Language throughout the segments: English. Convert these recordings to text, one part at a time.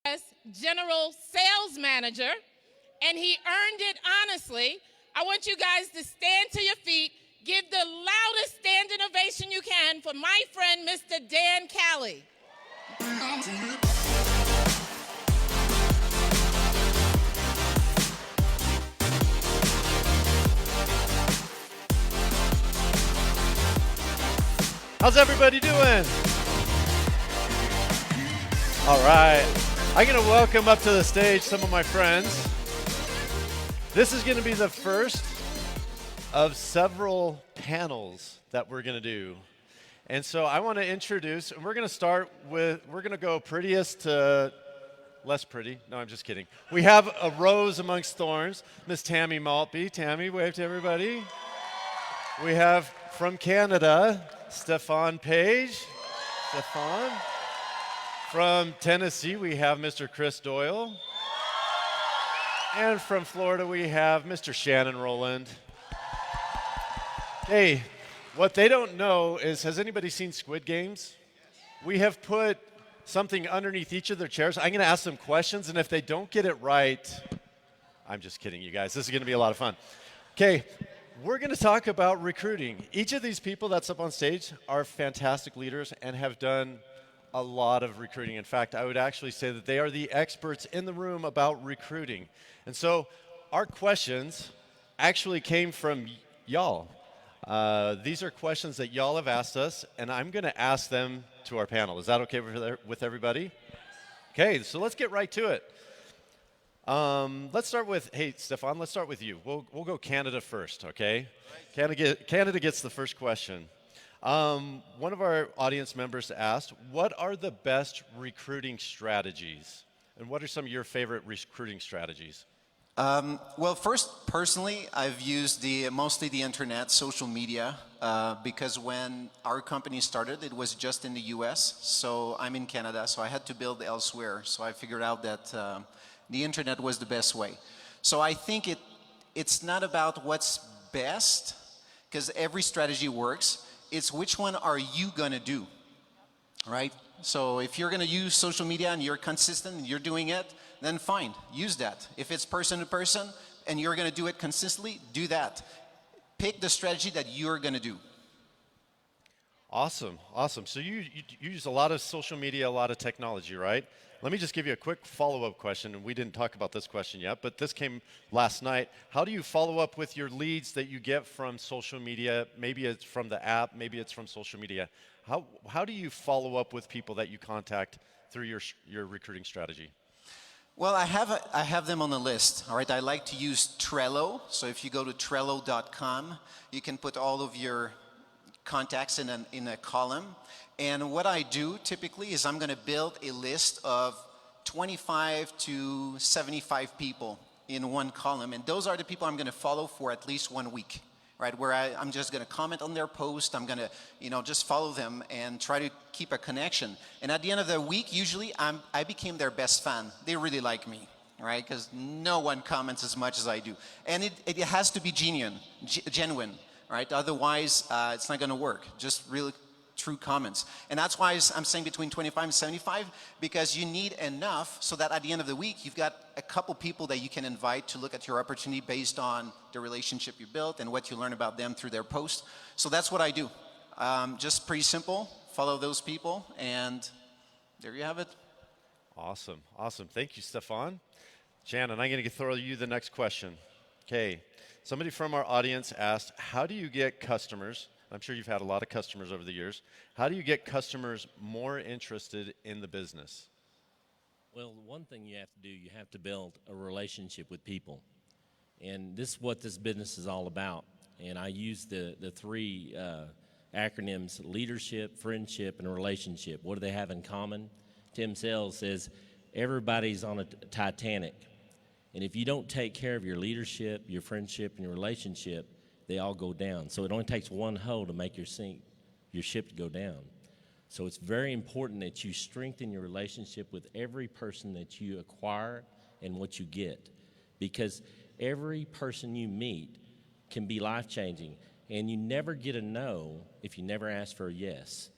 as General Sales Manager, and he earned it honestly. I want you guys to stand to your feet. Give the loudest standing ovation you can for my friend, Mr. Dan Caily. How's everybody doing? All right. I'm going to welcome up to the stage some of my friends. This is going to be the first of several panels that we're going to do. And so I want to introduce, and we're going to start with, we're going to go prettiest to less pretty. No, I'm just kidding. We have a rose amongst thorns, Miss Tammy Maltby. Tammy, wave to everybody. We have from Canada, Stephane Page. Stephane. From Tennessee, we have Mr. Chris Doyle. And from Florida, we have Mr. Shannon Roland. Hey, what they don't know is, has anybody seen Squid Games? We have put something underneath each of their chairs. I'm going to ask them questions, and if they don't get it right, I'm just kidding, you guys. This is going to be a lot of fun. Okay, we're going to talk about recruiting. Each of these people that's up on stage are fantastic leaders and have done a lot of recruiting. In fact, I would actually say that they are the experts in the room about recruiting. And so our questions actually came from y'all. These are questions that y'all have asked us, and I'm going to ask them to our panel. Is that okay with everybody? Okay, so let's get right to it. Let's start with, hey, Stephane, let's start with you. We'll go Canada first, okay? Canada gets the first question. One of our audience members asked, what are the best recruiting strategies? And what are some of your favorite recruiting strategies? Well, first, personally, I've used mostly the internet, social media, because when our company started, it was just in the US. So I'm in Canada, so I had to build elsewhere. So I figured out that the internet was the best way. So I think it's not about what's best, because every strategy works. It's which one are you going to do, right? So if you're going to use social media and you're consistent and you're doing it, then fine, use that. If it's person to person and you're going to do it consistently, do that. Pick the strategy that you're going to do. Awesome, awesome. So you use a lot of social media, a lot of technology, right? Let me just give you a quick follow-up question, and we didn't talk about this question yet, but this came last night. How do you follow up with your leads that you get from social media? Maybe it's from the app, maybe it's from social media. How do you follow up with people that you contact through your recruiting strategy? Well, I have them on the list, all right? I like to use Trello. So if you go to Trello.com, you can put all of your contacts in a column. And what I do typically is I'm going to build a list of 25 to 75 people in one column. And those are the people I'm going to follow for at least 1 week, right? Where I'm just going to comment on their post. I'm going to, just follow them and try to keep a connection. And at the end of the week, usually I became their best fan. They really like me, right? Because no one comments as much as I do. And it has to be genuine, right? Otherwise, it's not going to work. Just really true comments. And that's why I'm saying between 25 and 75, because you need enough so that at the end of the week, you've got a couple people that you can invite to look at your opportunity based on the relationship you built and what you learn about them through their posts. So that's what I do. Just pretty simple. Follow those people, and there you have it. Awesome, awesome. Thank you, Stephane. Shannon, I'm going to throw you the next question. Okay, somebody from our audience asked, how do you get customers? I'm sure you've had a lot of customers over the years. How do you get customers more interested in the business? Well, one thing you have to do, you have to build a relationship with people. And this is what this business is all about. And I use the three acronyms: leadership, friendship, and relationship. What do they have in common? Tim Sells says everybody's on a Titanic. And if you don't take care of your leadership, your friendship, and your relationship, they all go down. So it only takes one hole to make your ship to go down. So it's very important that you strengthen your relationship with every person that you acquire and what you get, because every person you meet can be life-changing, and you never get a no if you never ask for a yes.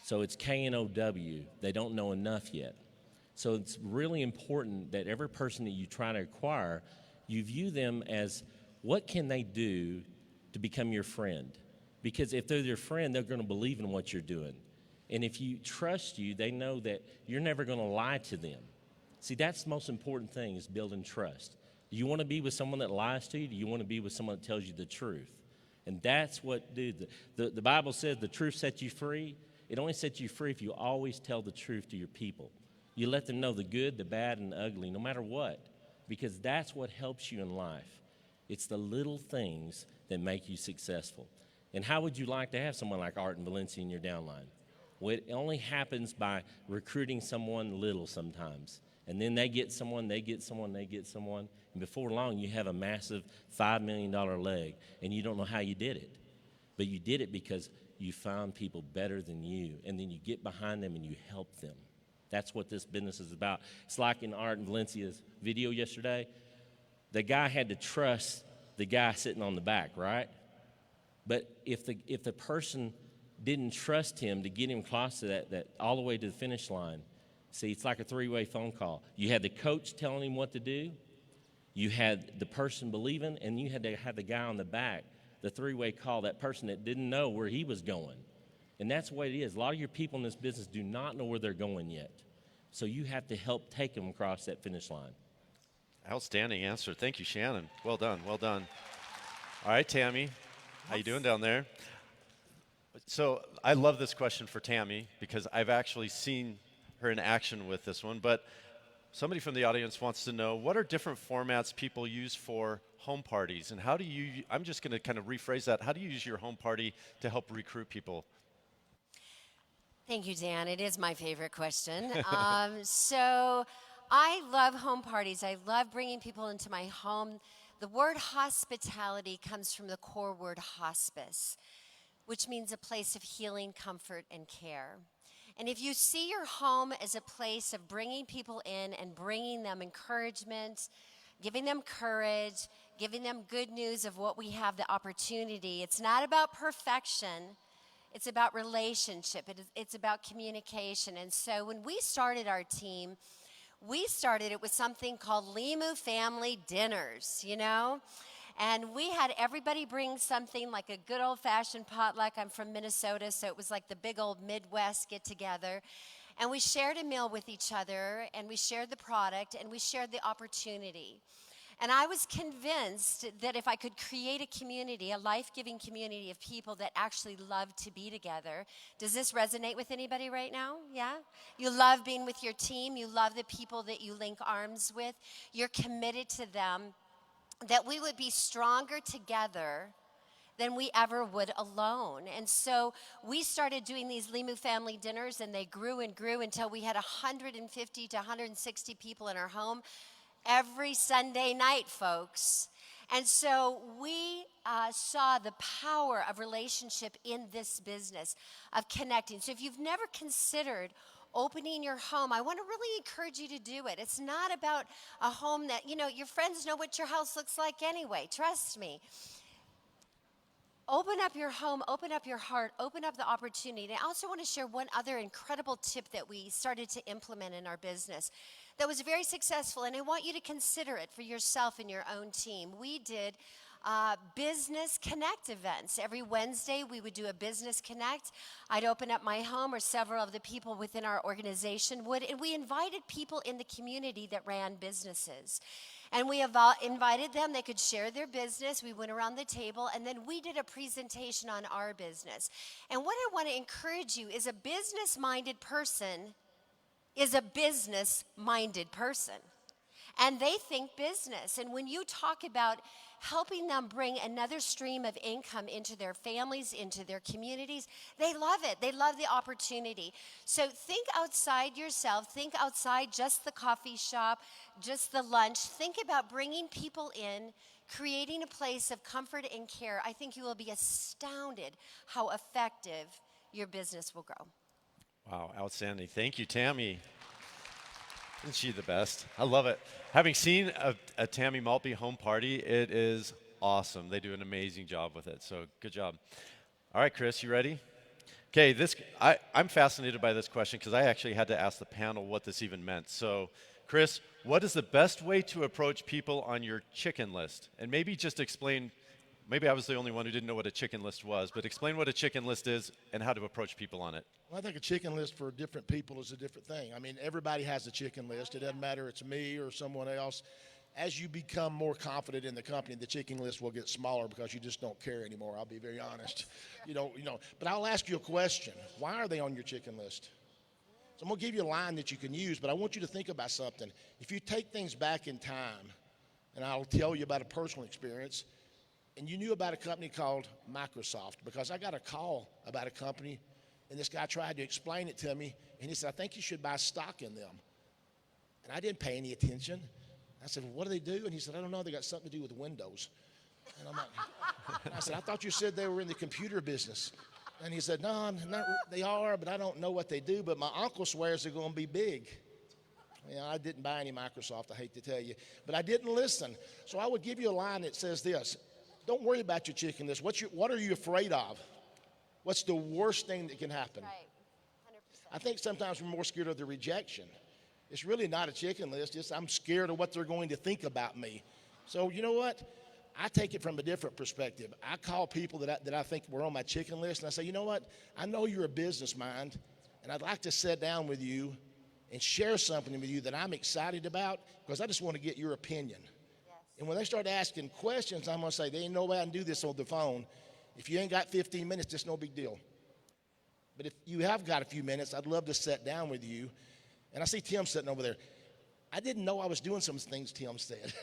So it's K-N-O-W. They don't know enough yet. So it's really important that every person that you try to acquire, you view them as what can they do to become your friend? Because if they're your friend, they're going to believe in what you're doing. And if you trust you, they know that you're never going to lie to them. See, that's the most important thing, is building trust. Do you want to be with someone that lies to you? Do you want to be with someone that tells you the truth? And that's what, dude, the Bible says the truth sets you free. It only sets you free if you always tell the truth to your people. You let them know the good, the bad, and the ugly, no matter what, because that's what helps you in life. It's the little things that make you successful. And how would you like to have someone like Art and Valencia in your downline? Well, it only happens by recruiting someone little sometimes. And then they get someone, they get someone, they get someone. And before long, you have a massive $5 million leg, and you don't know how you did it. But you did it because you found people better than you, and then you get behind them and you help them. That's what this business is about. It's like in Art and Valencia's video yesterday. The guy had to trust the guy sitting on the back, right? But if the person didn't trust him to get him close to that all the way to the finish line, see, it's like a three-way phone call. You had the coach telling him what to do, you had the person believing, and you had to have the guy on the back, the three-way call, that person that didn't know where he was going. And that's the way it is. A lot of your people in this business do not know where they're going yet. So you have to help take them across that finish line. Outstanding answer. Thank you, Shannon. Well done, well done. All right, Tammy, how you doing down there? So I love this question for Tammy because I've actually seen her in action with this one, but somebody from the audience wants to know, what are different formats people use for home parties, and how do you, I'm just going to kind of rephrase that, how do you use your home party to help recruit people? Thank you, Dan. It is my favorite question. So I love home parties. I love bringing people into my home. The word hospitality comes from the core word hospice, which means a place of healing, comfort, and care. And if you see your home as a place of bringing people in and bringing them encouragement, giving them courage, giving them good news of what we have the opportunity, it's not about perfection. It's about relationship. It's about communication. And so when we started our team, we started it with something called Limu Family Dinners, you know? And we had everybody bring something, like a good old-fashioned potluck. I'm from Minnesota, so it was like the big old Midwest get-together. And we shared a meal with each other, and we shared the product, and we shared the opportunity. And I was convinced that if I could create a community, a life-giving community of people that actually love to be together. Does this resonate with anybody right now? Yeah? You love being with your team. You love the people that you link arms with. You're committed to them. That we would be stronger together than we ever would alone. And so we started doing these Limu family dinners, and they grew and grew until we had 150 to 160 people in our home every Sunday night, folks. And so we saw the power of relationship in this business, of connecting. So if you've never considered opening your home, I want to really encourage you to do it. It's not about a home that, you know, your friends know what your house looks like anyway. Trust me. Open up your home, open up your heart, open up the opportunity. And I also want to share one other incredible tip that we started to implement in our business that was very successful, and I want you to consider it for yourself and your own team. We did business connect events. Every Wednesday, we would do a business connect. I'd open up my home, or several of the people within our organization would, and we invited people in the community that ran businesses. And we invited them. They could share their business. We went around the table, and then we did a presentation on our business. And what I want to encourage you is, a business-minded person is a business-minded person. And they think business. And when you talk about helping them bring another stream of income into their families, into their communities, they love it. They love the opportunity. So think outside yourself. Think outside just the coffee shop, just the lunch. Think about bringing people in, creating a place of comfort and care. I think you will be astounded how effective your business will grow. Wow, outstanding. Thank you, Tammy. Isn't she the best? I love it. Having seen a Tammy Maltby home party, it is awesome. They do an amazing job with it, so good job. All right, Chris, you ready? Okay, I'm fascinated by this question because I actually had to ask the panel what this even meant. So, Chris, what is the best way to approach people on your chicken list? And maybe just explain, maybe I was the only one who didn't know what a chicken list was, but explain what a chicken list is and how to approach people on it. Well, I think a chicken list for different people is a different thing. I mean, everybody has a chicken list. It doesn't matter it's me or someone else. As you become more confident in the company, the chicken list will get smaller because you just don't care anymore. I'll be very honest. You know. But I'll ask you a question. Why are they on your chicken list? So I'm going to give you a line that you can use, but I want you to think about something. If you take things back in time, and I'll tell you about a personal experience, and you knew about a company called Microsoft, because I got a call about a company, and this guy tried to explain it to me, and he said, I think you should buy stock in them. And I didn't pay any attention. I said, well, what do they do? And he said, I don't know. They got something to do with Windows. And I'm like, I said, I thought you said they were in the computer business. And he said, no, they are, but I don't know what they do. But my uncle swears they're going to be big. You know, I didn't buy any Microsoft, I hate to tell you. But I didn't listen. So I would give you a line that says this. Don't worry about your chicken list. What are you afraid of? What's the worst thing that can happen? Right. 100%. I think sometimes we're more scared of the rejection. It's really not a chicken list. It's I'm scared of what they're going to think about me. So you know what? I take it from a different perspective. I call people that I think were on my chicken list, and I say, you know what? I know you're a business mind, and I'd like to sit down with you and share something with you that I'm excited about because I just want to get your opinion. Yes. And when they start asking questions, I'm going to say, there ain't no way I can do this on the phone. If you ain't got 15 minutes, it's no big deal. But if you have got a few minutes, I'd love to sit down with you. And I see Tim sitting over there. I didn't know I was doing some things Tim said.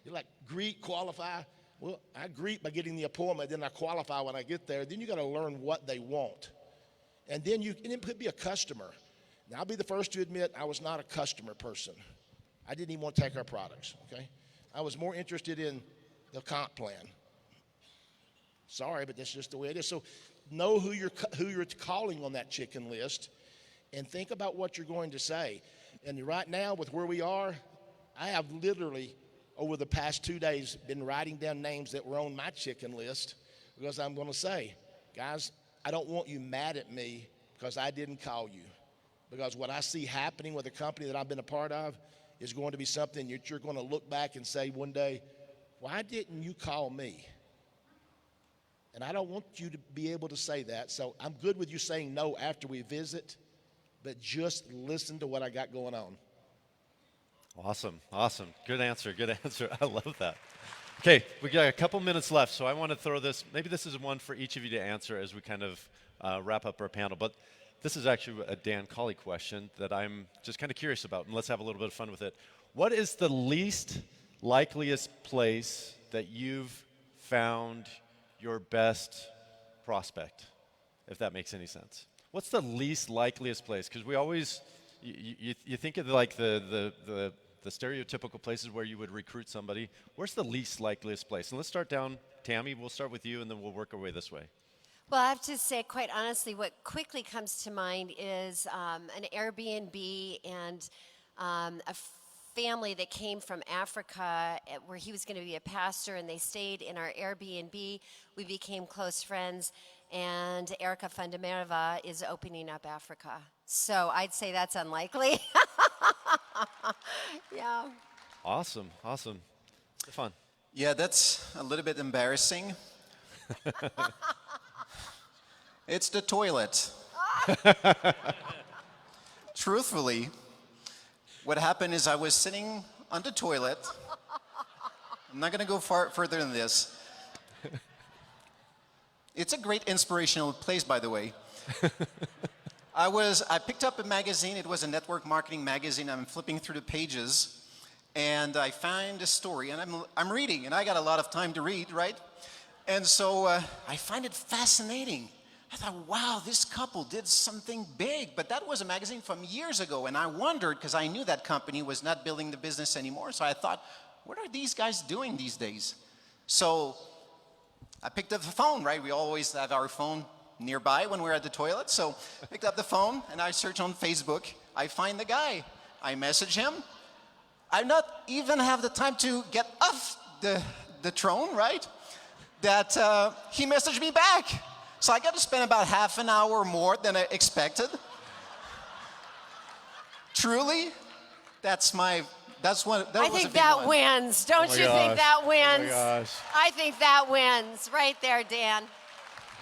You're like, greet, qualify. Well, I greet by getting the appointment, then I qualify when I get there. Then you got to learn what they want. And then it could be a customer. Now, I'll be the first to admit I was not a customer person. I didn't even want to take our products, okay? I was more interested in the comp plan. Sorry, but that's just the way it is. So know who you're calling on that chicken list and think about what you're going to say. And right now, with where we are, I have literally, over the past 2 days, been writing down names that were on my chicken list because I'm going to say, guys, I don't want you mad at me because I didn't call you. Because what I see happening with a company that I've been a part of is going to be something that you're going to look back and say one day, why didn't you call me? And I don't want you to be able to say that. So I'm good with you saying no after we visit, but just listen to what I got going on. Awesome. Good answer. I love that. Okay, we got a couple minutes left, so I want to throw this. Maybe this is one for each of you to answer as we kind of wrap up our panel. But this is actually a Dan Caily question that I'm just kind of curious about, and let's have a little bit of fun with it. What is the least likeliest place that you've found your best prospect, if that makes any sense? What's the least likeliest place? Because we always, you think of like the stereotypical places where you would recruit somebody. Where's the least likeliest place? And let's start down, Tammy, we'll start with you and then we'll work our way this way. Well, I have to say, quite honestly, what quickly comes to mind is an Airbnb and a family that came from Africa where he was going to be a pastor, and they stayed in our Airbnb. We became close friends, and Erica Fundamerva is opening up Africa. So I'd say that's unlikely. Yeah. Awesome. Fun. Yeah, that's a little bit embarrassing. It's the toilet. Truthfully, what happened is I was sitting on the toilet. I'm not going to go further than this. It's a great inspirational place, by the way. I picked up a magazine. It was a network marketing magazine. I'm flipping through the pages, and I find a story, and I'm reading, and I got a lot of time to read, right? And so I find it fascinating. I thought, wow, this couple did something big. But that was a magazine from years ago, and I wondered, because I knew that company was not building the business anymore, so I thought, what are these guys doing these days? So I picked up the phone, right? We always have our phone nearby when we're at the toilet. So I picked up the phone, and I search on Facebook. I find the guy. I message him. I not even have the time to get off the throne, right? That he messaged me back. So I got to spend about half an hour more than I expected. Truly, that's what that I was a think big that one. wins. Don't you gosh. think that Oh my wins? gosh. I think that wins right there, Dan.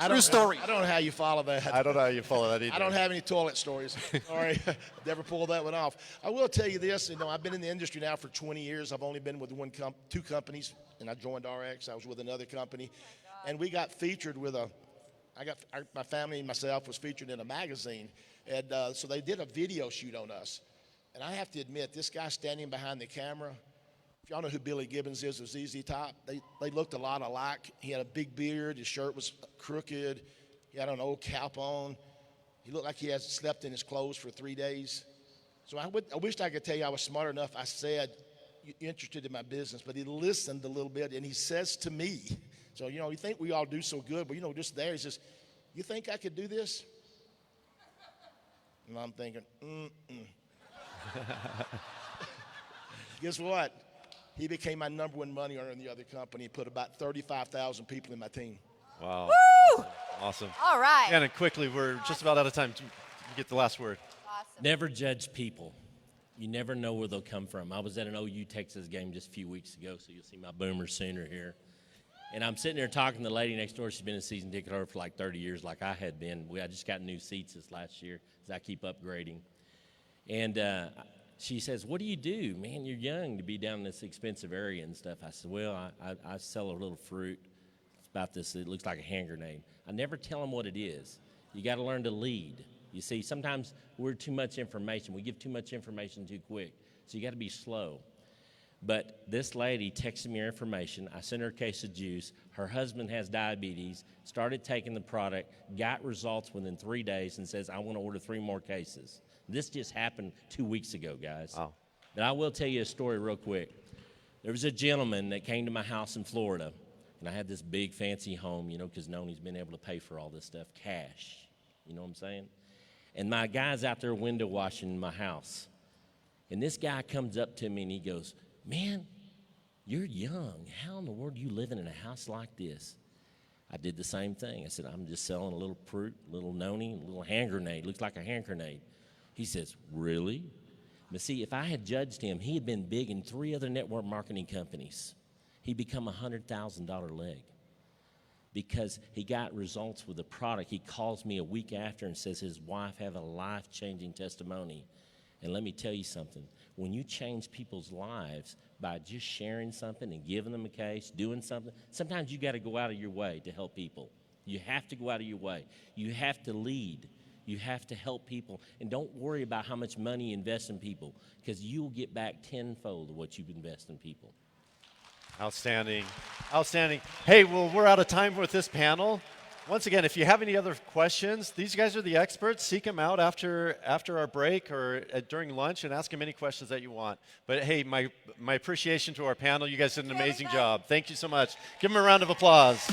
True story. I don't know how you follow that. I don't know how you follow that either. I don't have any toilet stories. Sorry, never pulled that one off. I will tell you this. I've been in the industry now for 20 years. I've only been with two companies, and I joined RX. I was with another company, and we got featured with my family and myself was featured in a magazine, and so they did a video shoot on us. And I have to admit, this guy standing behind the camera, if y'all know who Billy Gibbons is of ZZ Top, they looked a lot alike. He had a big beard. His shirt was crooked. He had an old cap on. He looked like he had slept in his clothes for 3 days. So I wished I could tell you I was smart enough. I said, "You interested in my business?" But he listened a little bit, and he says to me, so, you think we all do so good, but, just there, he says, "You think I could do this?" And I'm thinking, Guess what? He became my #1 money earner in the other company. He put about 35,000 people in my team. Wow. Woo! Awesome. All right. And quickly, we're just about out of time. You get the last word. Awesome. Never judge people. You never know where they'll come from. I was at an OU Texas game just a few weeks ago, so you'll see my Boomer Sooner here. And I'm sitting there talking to the lady next door. She's been a season ticket holder for like 30 years like I had been. I just got new seats this last year as I keep upgrading. And she says, "What do you do? Man, you're young to be down in this expensive area and stuff." I said, "Well, I sell a little fruit. It's about this. It looks like a hand grenade." I never tell them what it is. You got to learn to lead. You see, sometimes we're too much information. We give too much information too quick. So you got to be slow. But this lady texted me her information. I sent her a case of juice. Her husband has diabetes, started taking the product, got results within 3 days, and says, "I want to order 3 more cases." This just happened 2 weeks ago, guys. Wow. But I will tell you a story real quick. There was a gentleman that came to my house in Florida, and I had this big fancy home, because Noni's been able to pay for all this stuff cash. You know what I'm saying? And my guy's out there window washing my house. And this guy comes up to me and he goes, "Man, you're young. How in the world are you living in a house like this?" I did the same thing. I said, "I'm just selling a little fruit, a little noni, a little hand grenade. Looks like a hand grenade." He says, "Really?" But see, if I had judged him, he had been big in 3 other network marketing companies. He'd become a $100,000 leg because he got results with the product. He calls me a week after and says his wife had a life-changing testimony. And let me tell you something. When you change people's lives by just sharing something and giving them a case, doing something, sometimes you got to go out of your way to help people. You have to go out of your way. You have to lead. You have to help people. And don't worry about how much money you invest in people, because you'll get back tenfold of what you invest in people. Outstanding. Outstanding. Hey, well, we're out of time with this panel. Once again, if you have any other questions, these guys are the experts. Seek them out after our break or during lunch and ask them any questions that you want. But hey, my appreciation to our panel. You guys did an amazing job. Thank you so much. Give them a round of applause.